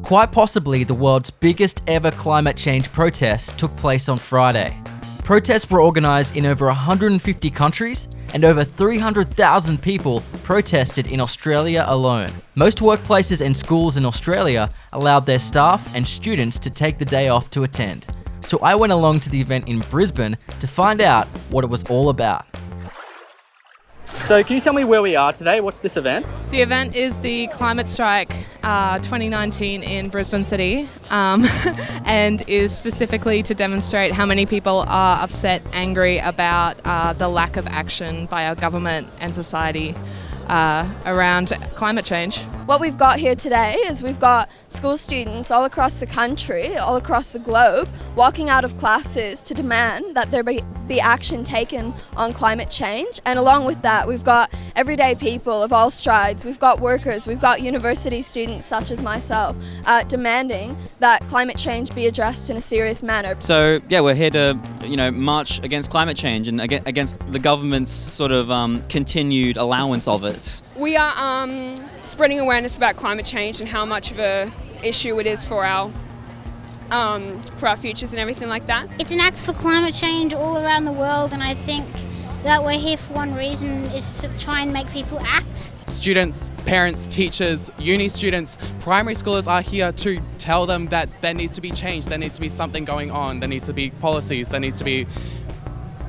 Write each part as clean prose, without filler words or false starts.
Quite possibly the world's biggest ever climate change protest took place on Friday. Protests were organised in over 150 countries and over 300,000 people protested in Australia alone. Most workplaces and schools in Australia allowed their staff and students to take the day off to attend. So I went along to the event in Brisbane to find out what it was all about. So can you tell me where we are today? What's this event? The event is the Climate Strike 2019 in Brisbane City and is specifically to demonstrate how many people are upset, angry about the lack of action by our government and society around climate change. What we've got here today is we've got school students all across the country, all across the globe, walking out of classes to demand that there be action taken on climate change. And along with that, we've got everyday people of all strides. We've got workers, we've got university students such as myself demanding that climate change be addressed in a serious manner. So yeah, we're here to march against climate change and against the government's sort of continued allowance of it. We are spreading awareness about climate change and how much of a issue it is for our futures and everything like that. It's an act for climate change all around the world, and I think that we're here for one reason, is to try and make people act. Students, parents, teachers, uni students, primary schoolers are here to tell them that there needs to be change, there needs to be something going on, there needs to be policies, there needs to be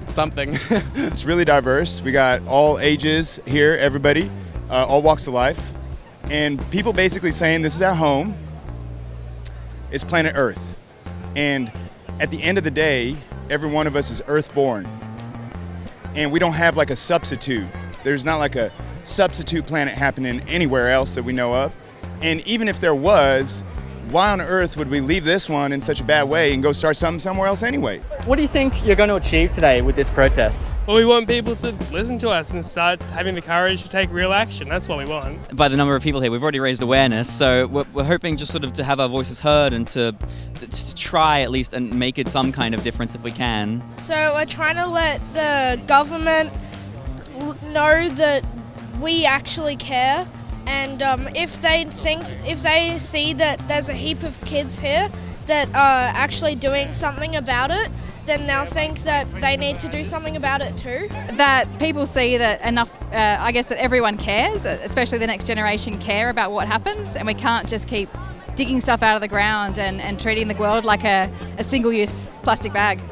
something. It's really diverse. We got all ages here, everybody, all walks of life. And people basically saying this is our home. It's planet Earth. And at the end of the day, every one of us is Earth-born. And we don't have like a substitute. There's not like a substitute planet happening anywhere else that we know of. And even if there was, why on earth would we leave this one in such a bad way and go start something somewhere else anyway? What do you think you're going to achieve today with this protest? Well, we want people to listen to us and start having the courage to take real action. That's what we want. By the number of people here, we've already raised awareness, so we're hoping just sort of to have our voices heard and to try at least and make it some kind of difference if we can. So we're trying to let the government know that we actually care. And if they see that there's a heap of kids here that are actually doing something about it, then they'll think that they need to do something about it too. That people see that enough, I guess that everyone cares, especially the next generation care about what happens, and we can't just keep digging stuff out of the ground and treating the world like a single-use plastic bag.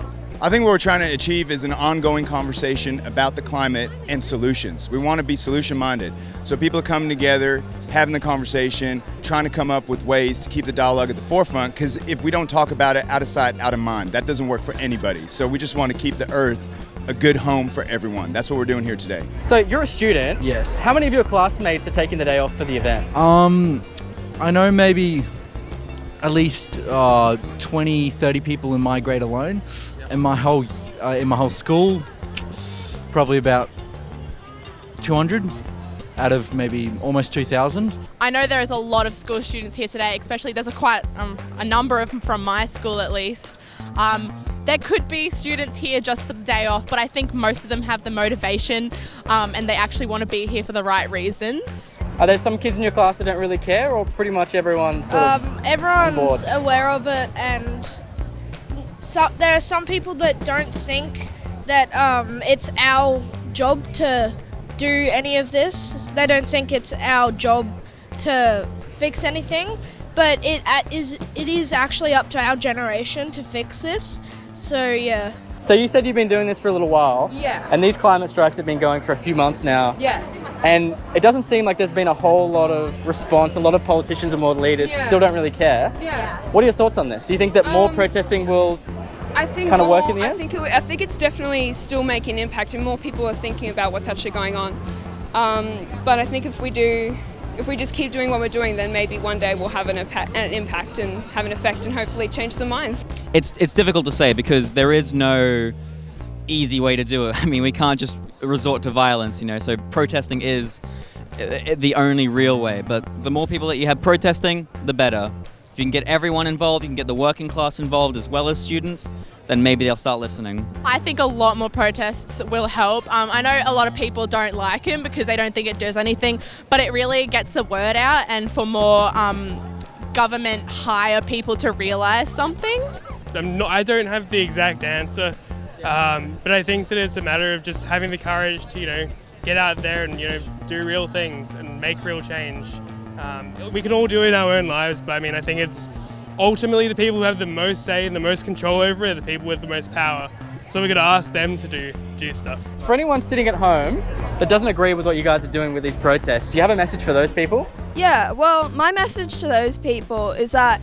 I think what we're trying to achieve is an ongoing conversation about the climate and solutions. We want to be solution-minded. So people are coming together, having the conversation, trying to come up with ways to keep the dialogue at the forefront, because if we don't talk about it, out of sight, out of mind, that doesn't work for anybody. So we just want to keep the Earth a good home for everyone. That's what we're doing here today. So you're a student. Yes. How many of your classmates are taking the day off for the event? I know maybe at least 20, 30 people in my grade alone. In my whole school, probably about 200 out of maybe almost 2,000. I know there is a lot of school students here today, especially there's quite a number of them from my school at least. There could be students here just for the day off, but I think most of them have the motivation and they actually want to be here for the right reasons. Are there some kids in your class that don't really care, or pretty much everyone's sort of everyone's aware of it, and there are some people that don't think that it's our job to do any of this. They don't think it's our job to fix anything, but it is actually up to our generation to fix this. So yeah. So you said you've been doing this for a little while. Yeah. And these climate strikes have been going for a few months now. Yes. And it doesn't seem like there's been a whole lot of response. A lot of politicians and world leaders still don't really care. Yeah. What are your thoughts on this? Do you think that more protesting will kind of work in the end? I think it's definitely still making an impact, and more people are thinking about what's actually going on. But I think if we just keep doing what we're doing, then maybe one day we'll have an impact and have an effect, and hopefully change some minds. It's difficult to say because there is no easy way to do it. I mean, we can't just resort to violence, so protesting is the only real way. But the more people that you have protesting, the better. If you can get everyone involved, you can get the working class involved as well as students, then maybe they'll start listening. I think a lot more protests will help. I know a lot of people don't like him because they don't think it does anything, but it really gets the word out, and for more government hire people to realise something? I don't have the exact answer, but I think that it's a matter of just having the courage to, get out there and, do real things and make real change. We can all do it in our own lives, but I think it's ultimately the people who have the most say and the most control over it are the people with the most power. So we're going to ask them to do stuff. For anyone sitting at home that doesn't agree with what you guys are doing with these protests, do you have a message for those people? Yeah, well, my message to those people is that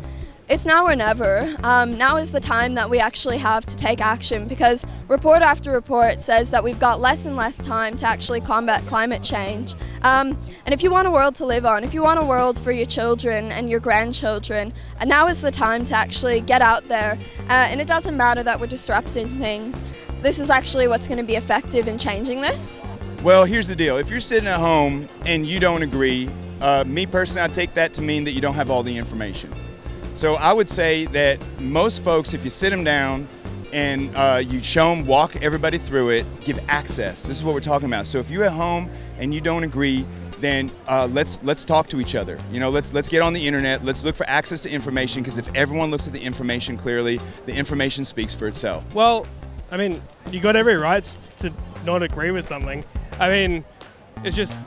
it's now or never. Now is the time that we actually have to take action, because report after report says that we've got less and less time to actually combat climate change. And if you want a world to live on, if you want a world for your children and your grandchildren, now is the time to actually get out there. And it doesn't matter that we're disrupting things. This is actually what's going to be effective in changing this. Well, here's the deal. If you're sitting at home and you don't agree, me personally, I take that to mean that you don't have all the information. So I would say that most folks, if you sit them down and you show them, walk everybody through it, give access. This is what we're talking about. So if you're at home and you don't agree, then let's talk to each other. Let's get on the internet. Let's look for access to information, because if everyone looks at the information clearly, the information speaks for itself. Well, you got every right to not agree with something. It's just,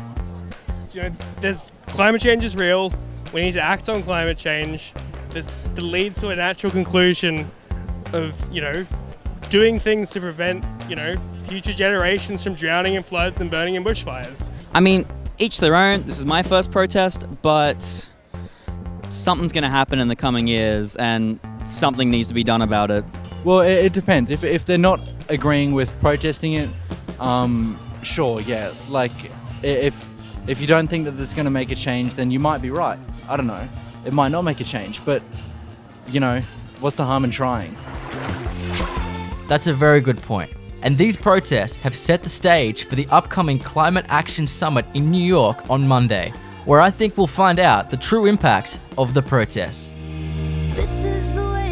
there's climate change is real. We need to act on climate change. That leads to a natural conclusion of, doing things to prevent, future generations from drowning in floods and burning in bushfires. Each their own. This is my first protest, but something's going to happen in the coming years, and something needs to be done about it. Well, it depends. If they're not agreeing with protesting it, sure, yeah. Like, if you don't think that this is going to make a change, then you might be right. I don't know. It might not make a change, but, what's the harm in trying? That's a very good point. And these protests have set the stage for the upcoming Climate Action Summit in New York on Monday, where I think we'll find out the true impact of the protests. This is the way